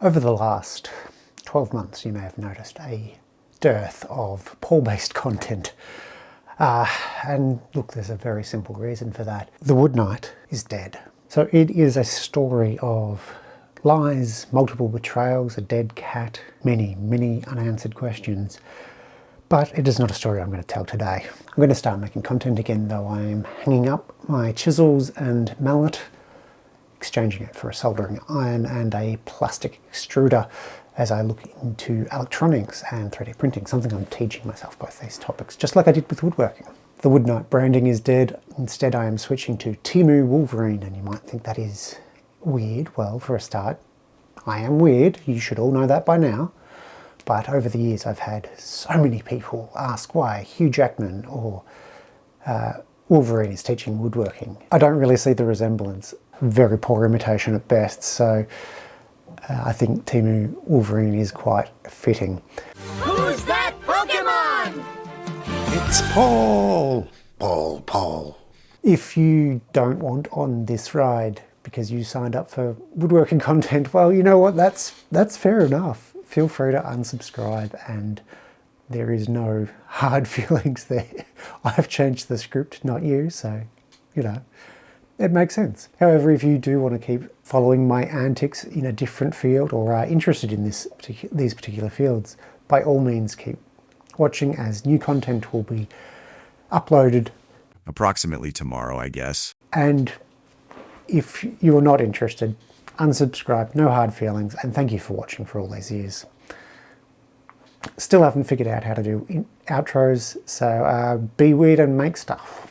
Over the last 12 months, you may have noticed a dearth of Paul-based content. And look, there's a very simple reason for that. The Wood Knight is dead. So it is a story of lies, multiple betrayals, a dead cat, many, many unanswered questions. But it is not a story I'm going to tell today. I'm going to start making content again, though. I am hanging up my chisels and mallet, exchanging it for a soldering iron and a plastic extruder as I look into electronics and 3D printing, something I'm teaching myself both these topics, just like I did with woodworking. The Wood Knight branding is dead. Instead, I am switching to tmuWolverine, and you might think that is weird. Well, for a start, I am weird. You should all know that by now. But over the years, I've had so many people ask why Hugh Jackman or Wolverine is teaching woodworking. I don't really see the resemblance. Very poor imitation at best, so I think tmuWolverine is quite fitting. Who's that Pokemon? It's Paul! Paul. If you don't want on this ride because you signed up for woodworking content, well, you know what, that's fair enough. Feel free to unsubscribe, and there is no hard feelings there. I've changed the script, not you, so, you know, it makes sense. However, if you do want to keep following my antics in a different field or are interested in these particular fields, by all means keep watching, as new content will be uploaded. Approximately tomorrow, I guess. And if you're not interested, unsubscribe, no hard feelings, and thank you for watching for all these years. Still haven't figured out how to do outros, so be weird and make stuff.